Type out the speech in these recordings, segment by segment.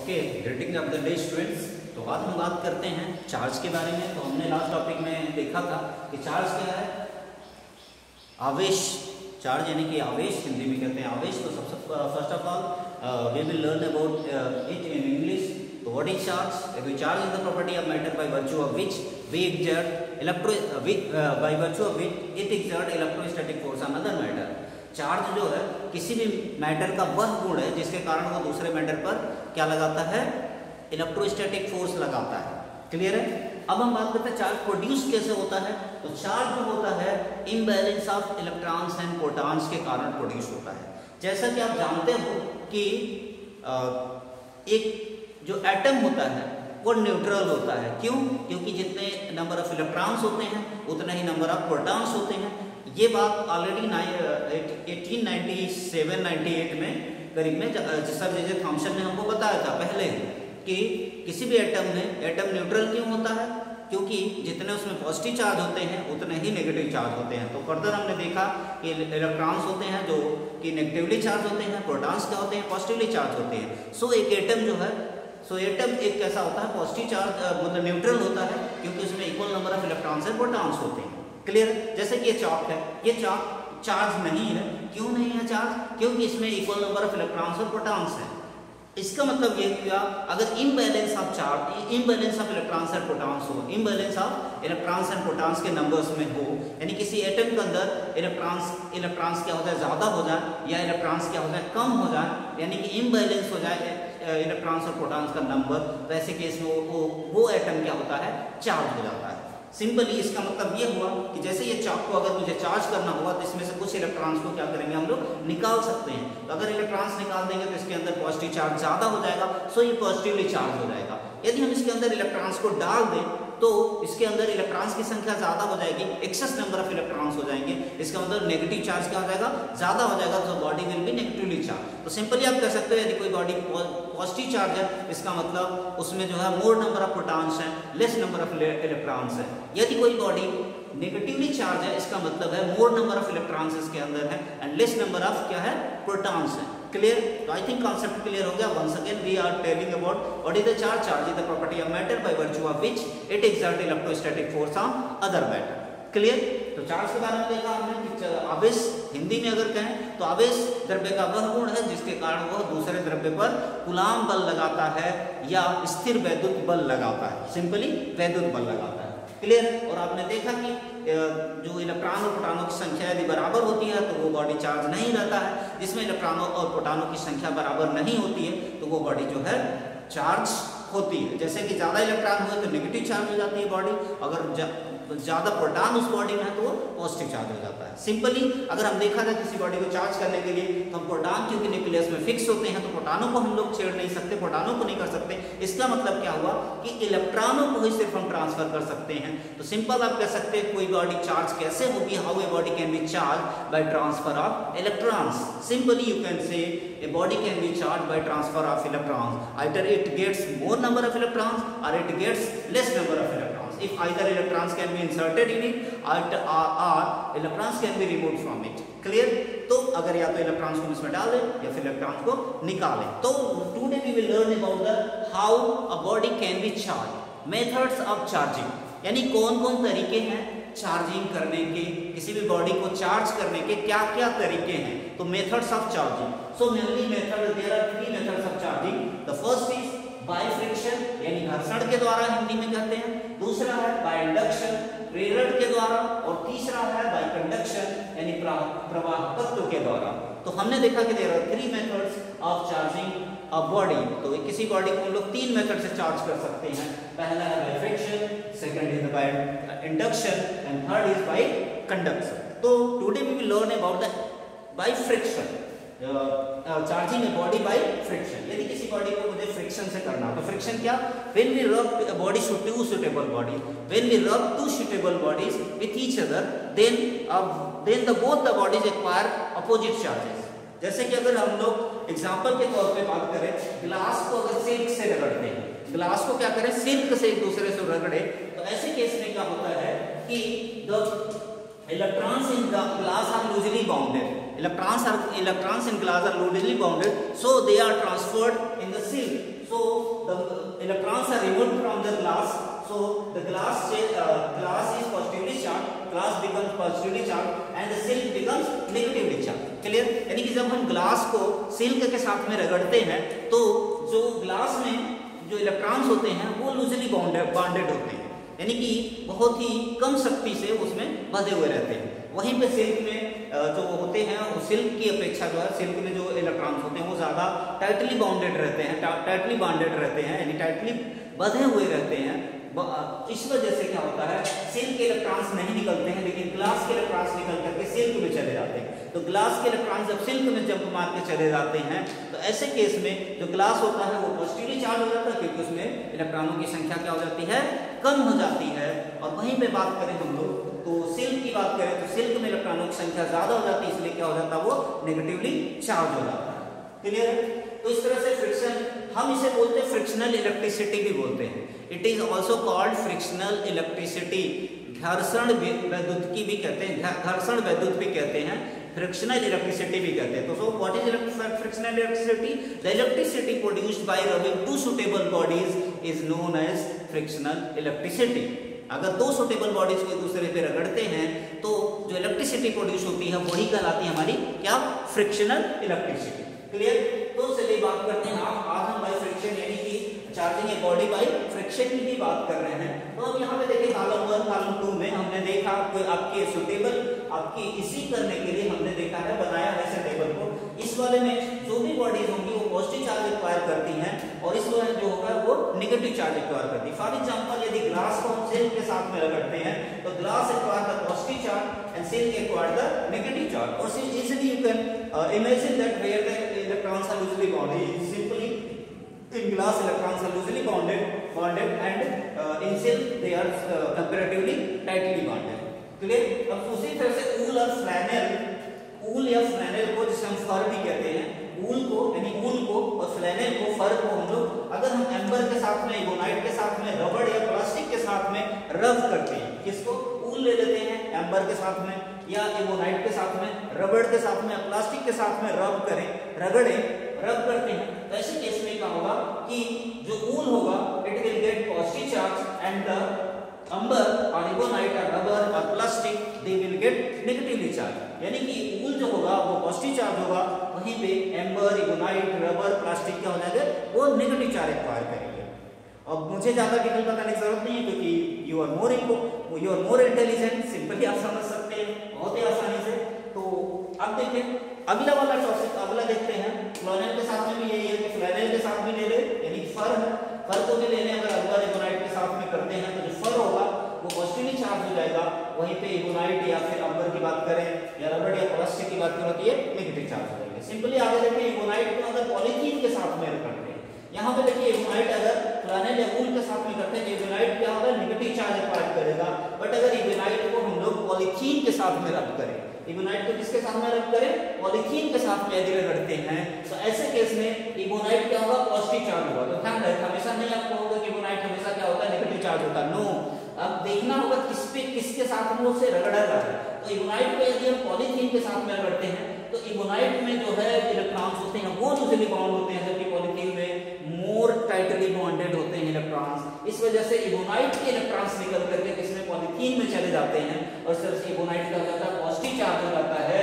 Okay, greeting of the day students. तो आज हम बात करते हैं चार्ज के बारे में। तो हमने लास्ट टॉपिक में देखा था कि चार्ज क्या है, आवेश। चार्ज यानी कि आवेश, हिंदी में कहते हैं आवेश। तो सबसे first of all we will learn about it in English. तो what is charge? Charge is the property of matter by virtue of which we exert electrostatic force on other matter. Charge जो है किसी भी matter का वह गुण है जिसके कारण वो दूसरे मैटर पर क्या लगाता है, इलेक्ट्रोस्टैटिक फोर्स लगाता है। क्लियर है? अब हम बात करते हैं चार्ज प्रोड्यूस कैसे होता है। तो चार्ज जो होता है imbalance of electrons and protons के कारण प्रोड्यूस होता है। जैसा कि आप जानते हो कि एक जो एटम होता है वो न्यूट्रल होता है। क्यों? क्योंकि जितने नंबर ऑफ इलेक्ट्रॉन्स होते हैं उतने ही नंबर ऑफ प्रोटॉन्स होते हैं। ये बात ऑलरेडी 1897-98 में करीब में सर जे थॉम्सन ने हमको बताया था पहले कि किसी भी एटम में एटम न्यूट्रल क्यों होता है, क्योंकि जितने उसमें पॉजिटिव चार्ज होते हैं उतने ही नेगेटिव चार्ज होते हैं। तो फर्दर हमने देखा कि इलेक्ट्रॉन्स होते हैं जो कि नेगेटिवली चार्ज होते हैं, प्रोटॉन्स क्या होते हैं, पॉजिटिवली चार्ज होते हैं। सो एक एटम जो है एटम एक कैसा होता है, पॉजिटिव चार्ज मतलब न्यूट्रल होता है क्योंकि उसमें equal number of electrons and protons होते हैं। क्लियर? जैसे कि ये चॉक है, ये चॉक चार्ज नहीं है। क्यों नहीं है चार्ज? क्योंकि इसमें इक्वल नंबर ऑफ इलेक्ट्रॉन्स और प्रोटॉन्स है। इसका मतलब ये हुआ अगर imbalance of charge, imbalance of electrons and protons हो, imbalance of electrons and protons के नंबर्स में हो, यानी किसी एटम के अंदर इलेक्ट्रॉन्स क्या हो जाए, ज्यादा हो जाए या इलेक्ट्रॉन्स क्या हो जाए, कम हो जाए, यानी कि इम्बैलेंस हो जाए इलेक्ट्रॉन्स और प्रोटॉन्स का नंबर, तो ऐसे केस में वो एटम क्या होता है, चार्ज हो जाता है। सिंपली इसका मतलब ये हुआ कि जैसे ये चॉक को अगर मुझे चार्ज करना हुआ तो इसमें से कुछ इलेक्ट्रॉन्स को क्या करेंगे हम लोग, निकाल सकते हैं। तो अगर इलेक्ट्रॉन्स निकाल देंगे तो इसके अंदर पॉजिटिव चार्ज ज्यादा हो जाएगा, सो ये पॉजिटिवली चार्ज हो जाएगा। यदि हम इसके अंदर इलेक्ट्रॉन्स को डाल दें तो इसके अंदर इलेक्ट्रॉन्स की संख्या ज्यादा हो जाएगी, एक्सेस नंबर ऑफ इलेक्ट्रॉन्स हो जाएंगे। इसका मतलब नेगेटिव चार्ज क्या हो जाएगा, ज्यादा हो जाएगा, तो body will be negatively charge. तो सिंपली आप कह सकते हो यदि कोई बॉडी पॉजिटिव चार्ज है इसका मतलब उसमें जो है मोर नंबर ऑफ प्रोटॉन्स है, लेस नंबर ऑफ इलेक्ट्रॉन्स है। यदि कोई बॉडी नेगेटिवली चार्ज है इसका मतलब है मोर नंबर ऑफ इलेक्ट्रॉन्स इसके अंदर है एंड लेस नंबर ऑफ क्या है, प्रोटॉन्स है। क्लियर? तो आई थिंक कॉन्सेप्ट क्लियर हो गया। Once again we are telling about what is the charge. Charge is the property of matter by virtue of which it exert electrostatic force on other matter. Clear? तो charge के बारे में देखा हमने कि आवेश, हिंदी में अगर कहें तो आवेश द्रव्य का वह गुण है जिसके कारण वह दूसरे द्रव्य पर कूलाम बल लगाता है या स्थिर वैद्युत बल लगाता है, सिंपली वैद्युत बल लगाता है। क्लियर? और आपने देखा कि जो इलेक्ट्रॉन और प्रोटॉनों की संख्या यदि बराबर होती है तो वो बॉडी चार्ज नहीं रहता है। जिसमें इलेक्ट्रॉनों और प्रोटॉनों की संख्या बराबर नहीं होती है तो वो बॉडी जो है चार्ज होती है। जैसे कि ज्यादा इलेक्ट्रॉन हुए तो नेगेटिव चार्ज हो जाती है बॉडी, अगर ज्यादा प्रोटॉन उस बॉडी में है तो वो पॉजिटिव चार्ज हो जाता है। सिंपली अगर हम देखा जाए किसी बॉडी को चार्ज करने के लिए तो हम प्रोटॉन क्योंकि न्यूक्लियस में फिक्स होते हैं तो प्रोटॉनों को हम लोग छेड़ नहीं सकते, प्रोटॉनों को नहीं कर सकते। इसका मतलब क्या हुआ कि इलेक्ट्रॉनों को ही सिर्फ हम ट्रांसफर कर सकते हैं। तो सिंपल आप कह सकते हैं कोई बॉडी चार्ज कैसे होगी, how a body can be charge by transfer of electrons. Simply you can say a body can be charged by transfer of electrons. Either it gets more number of electrons or it gets less number of electrons. If either electrons can be inserted in it or electrons can be removed from it. Clear? तो अगर या तो electrons को इसमें डाल दें या फिर इलेक्ट्रॉन्स को निकालें। तो today we will learn about the how a body can be charged. Methods of charging. यानी कौन-कौन तरीके हैं चार्जिंग करने के, किसी भी बॉडी को चार्ज करने के क्या-क्या तरीके हैं। तो methods of charging. So mainly method there are 3 methods of charging. The first is by friction यानी घर्षण के द्वारा, हिंदी में कहते हैं। दूसरा है बाय इंडक्शन, प्रेरण के द्वारा। और तीसरा है बाय कंडक्शन यानी प्रवाहकत्व के द्वारा। तो हमने देखा कि there are 3 methods of charging a body. तो किसी बॉडी को हम लोग 3 मेथड से चार्ज कर सकते हैं। पहला है by friction, second is by induction and third is by conduction. तो today we will learn about the by friction, charging a body by friction. यदि किसी बॉडी को मुझे फ्रिक्शन से करना तो फ्रिक्शन क्या, when we rub a body to suitable body, when we rub two suitable bodies with each other then the both the bodies acquire opposite charges. जैसे कि अगर हम लोग एग्जांपल के तौर पे बात करें, ग्लास को अगर सिल्क से रगड़ते हैं, ग्लास को क्या करें, सिल्क से एक दूसरे से रगड़े, तो ऐसे केस में क्या होता है कि the electrons in glass are loosely bounded, electrons in glass are loosely bounded, so they are transferred in the silk. So जब हम ग्लास को सिल्क के साथ में रगड़ते हैं तो जो ग्लास में जो इलेक्ट्रॉन्स होते हैं वो लूजली बॉन्डेड होते हैं, यानी कि बहुत ही कम शक्ति से उसमें बंधे हुए रहते हैं। वहीं पे सिल्क में जो होते हैं वो सिल्क की अपेक्षा जो है सिल्क में जो इलेक्ट्रॉन्स होते हैं वो ज़्यादा टाइटली बॉन्डेड रहते हैं, यानी टाइटली बंधे हुए रहते हैं। इस वजह से क्या होता है, सिल्क के इलेक्ट्रॉन्स नहीं निकलते हैं लेकिन ग्लास के इलेक्ट्रॉन्स निकल करके सिल्क में चले जाते हैं। तो ग्लास के इलेक्ट्रॉन्स जब सिल्क में जंप मार के चले जाते हैं तो ऐसे केस में जो ग्लास होता है वो पॉजिटिवली चार्ज हो जाता है, क्योंकि उसमें इलेक्ट्रॉनों की संख्या क्या हो जाती है, कम हो जाती है। और वहीं पे बात करें हम लोग तो सिल्क की बात करें तो सिल्क में इलेक्ट्रॉनों की संख्या ज्यादा हो जाती है, इसलिए क्या हो जाता है, वो नेगेटिवली चार्ज हो जाता है। क्लियर है? तो इस तरह से फ्रिक्शन, हम इसे बोलते हैं फ्रिक्शनल इलेक्ट्रिसिटी भी बोलते हैं। It is also called frictional electricity. घर्षण वैद्युत की भी कहते हैं, घर्षण वैद्युत भी कहते हैं, फ्रिक्शनल इलेक्ट्रिसिटी भी कहते हैं। तो so what is frictional electricity? The electricity produced by rubbing two suitable bodies is known as frictional electricity. अगर दो सुटेबल बॉडीज को एक दूसरे पे रगड़ते हैं तो जो इलेक्ट्रिसिटी प्रोड्यूस होती है वही कहलाती है हमारी क्या, फ्रिक्शनल इलेक्ट्रिसिटी। क्लियर? तो चलिए बात करते हैं आज हम बाय फ्रिक्शन यानी कि charging a body by friction की भी बात कर रहे हैं। तो अब यहाँ पे देखिए कॉलम 1 कॉलम 2 में हमने देखा आपके सुटेबल आपकी इसी करने के लिए हमने देखा है, बनाया है इस टेबल को। इस वाले में जो भी बॉडीज होंगी वो पॉजिटिव चार्ज रिक्वायर करती हैं और इस वाले जो होगा वो नेगेटिव चार्ज रिक्वायर करती है। फॉर एग्जांपल यदि ग्लास को हम सिल्क के साथ में रगड़ते हैं तो glass require the positive charge and silk require the negative charge. और easily you can imagine that where the electrons are loosely bonded. Simply in glass electrons are loosely bonded and in silk they are comparatively tightly bonded. Clear? अब उसी तरह से ऊल और फ्लैनेल, ऊल या फ्लैनेल को जिसे हम फर भी कहते हैं, ऊल को यानी ऊल को और फ्लैनेल को, फर को हम लोग अगर हम एम्बर के साथ में, इबोनाइट के साथ में, रबड़ या प्लास्टिक के साथ में रब करते हैं, किसको, ऊल ले लेते हैं एम्बर के साथ में या इबोनाइट के साथ में, रबड़ के साथ में, प्लास्टिक के साथ में रब करें, रब करते हैं, तो ऐसे केस में क्या होगा कि जो ऊल होगा it will get positive charge and the amber और इबोनाइट और रबर और plastic they will get negatively charge. यानी कि ऊल जो होगा वो पॉजिटिव चार्ज होगा, वहीं पे एम्बर, इबोनाइट, रबर, प्लास्टिक क्या हो जाएगा, वो नेगेटिव चार्ज एक्वायर करेंगे। अब मुझे ज्यादा डिटेल बताने की जरूरत नहीं है क्योंकि you are more intelligent, simply आप समझ सकते हैं बहुत ही आसानी से। तो अब देखिए अगला वाला टॉपिक, अगला देखते हैं। फ्लैनेल के साथ में भी यही है कि फ्लैनेल के साथ भी ले ले, यानी फर को भी ले लें। अगर एम्बर इबोनाइट के साथ में करते हैं तो जो फर होगा वो पॉजिटिवली चार्ज हो जाएगा, वहीं पे इबोनाइट या फिर एम्बर की बात करें या रबड़ या प्लास्टिक की बात करें तो ये नेगेटिव चार्ज हो जाएगा। सिंपली आगे देखिए, इबोनाइट को अगर पॉलीथीन के साथ में करते हैं, यहाँ पे देखिए इबोनाइट अगर फ्लैनेल या ऊल के साथ में करते हैं तो इबोनाइट क्या होगा, नेगेटिव चार्ज एक्वायर करेगा। बट अगर इबोनाइट को हम लोग पॉलीथीन के साथ में रब करें, इबोनाइट को किसके साथ में रब करें, पॉलीथीन के साथ में यदि रगड़ते हैं तो ऐसे केस में इबोनाइट क्या होगा, पॉजिटिव चार्ज होगा। तो ध्यान रखें, हमेशा नहीं आपको होगा कि इबोनाइट हमेशा क्या होता है, नेगेटिव चार्ज होता है। नो, अब देखना होगा किसके साथ में उसे रगड़ा रहा है। तो इबोनाइट को यदि हम पॉलीथीन के साथ में रगड़ते हैं तो इबोनाइट में जो है इलेक्ट्रॉन्स होते हैं वो लूजली बाउंड होते हैं, जबकि पॉलीथीन में मोर टाइटली बॉन्डेड होते हैं इलेक्ट्रॉन्स। इस वजह से इबोनाइट के इलेक्ट्रॉन्स निकल करके किसमें, पॉलीथीन में चले जाते हैं और इस तरह से इबोनाइट क्या हो जाता है, पॉजिटिव चार्ज हो जाता है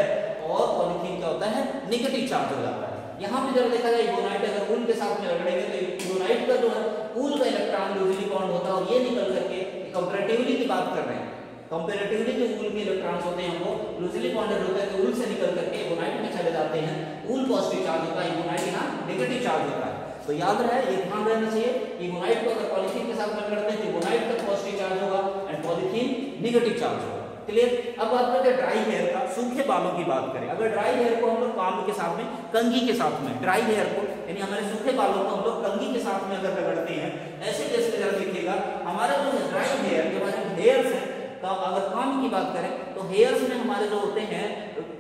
और पॉलीथीन क्या होता है, नेगेटिव चार्ज हो जाता है। यहाँ पे जब देखा जाए इबोनाइट अगर ऊल के साथ में रगड़ेंगे तो इबोनाइट का जो है ऊल का इलेक्ट्रॉन लूजली बाउंड होता है और ये निकल करके, कंपैरेटिवली की बात कर रहे हैं, कंपैरेटिवली जो ऊल के इलेक्ट्रॉन्स होते हैं वो लूजली बॉन्डेड होते हैं तो ऊल से निकल करके इबोनाइट में चले जाते हैं। ऊल पॉजिटिव चार्ज होता है, इबोनाइट यहाँ नेगेटिव चार्ज होता है। तो याद रहे, ये ध्यान रहना चाहिए, इबोनाइट को अगर पॉलीथीन के साथ में करते हैं तो इबोनाइट का पॉजिटिव चार्ज होगा एंड पॉलीथीन नेगेटिव चार्ज होगा। क्लियर? अब बात करते हैं ड्राई हेयर का, सूखे बालों की बात करें। अगर ड्राई हेयर को हम लोग काम के साथ में, कंघी के साथ में, ड्राई हेयर को यानी हमारे सूखे बालों को हम लोग कंघी के साथ में अगर रगड़ते हैं, ऐसे केस में जरा देखिएगा हमारा जो ड्राई हेयर के हमारे हेयर्स हैं, तो अगर काम की बात करें तो हेयर्स में हमारे जो होते हैं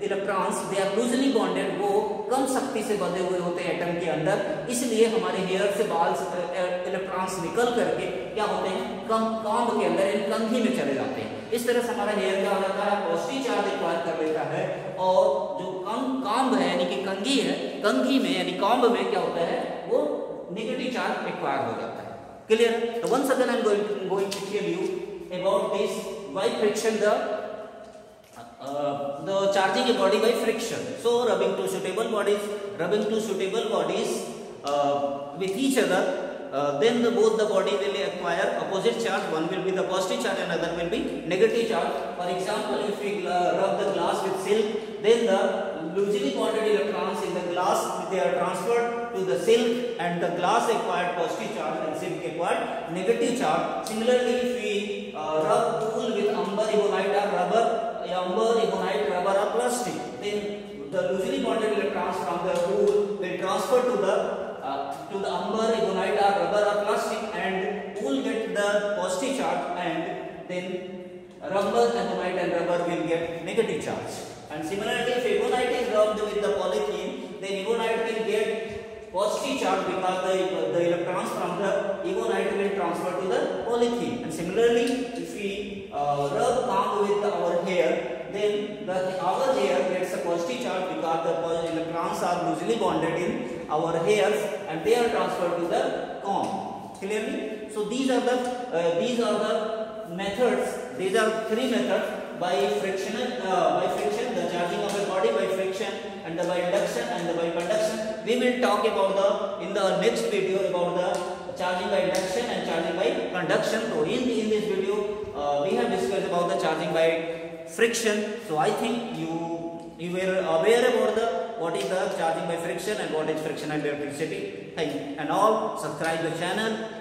electrons they are loosely bonded, वो कम शक्ति से बंधे हुए होते हैं एटम के अंदर, इसलिए हमारे हेयर से बाल इलेक्ट्रॉन्स निकल करके क्या होते हैं, कांब के अंदर यानी कंघी में चले जाते हैं। इस तरह से हमारा हेयर क्या हो जाता है, पॉजिटिव चार्ज एक्वायर कर लेता है और जो कांब है यानी कि कंघी है, कंघी में यानी कांब में क्या होता है, वो नेगेटिव चार्ज एक्वायर हो जाता है। क्लियर? तो once again I am going to tell you about this why friction the the charging a body by friction. So rubbing two suitable bodies with each other, then both the body will acquire opposite charge. One will be the positive charge and other will be negative charge. For example, if we rub the glass with silk, then the loosely bonded electrons in the glass, they are transferred to the silk, and the glass acquired positive charge and silk acquired negative charge. Similarly, if we rub wool with amber, ebonite or rubber, or plastic, then the loosely bonded electrons from the wool will transfer to the amber, ebonite or rubber or plastic, and wool get the positive charge, and then rubber, ebonite and rubber will get negative charge. And similarly, if ebonite is rubbed with the polythene, then ebonite will get positive charge because the electrons from the ebonite will transfer to the polythene. And similarly, if we rub comb with our hair, then our hair gets a positive charge because the electrons are loosely bonded in our hairs and they are transferred to the comb. Clearly, so these are the methods. These are three methods: by friction, the charging of a body by friction, and by induction and by conduction. We will talk about in the next video about the charging by induction and charging by conduction. So in this video, we have discussed about the charging by friction. So I think you were aware about what is the charging by friction and what is frictional electricity. Thank you, and all subscribe the channel.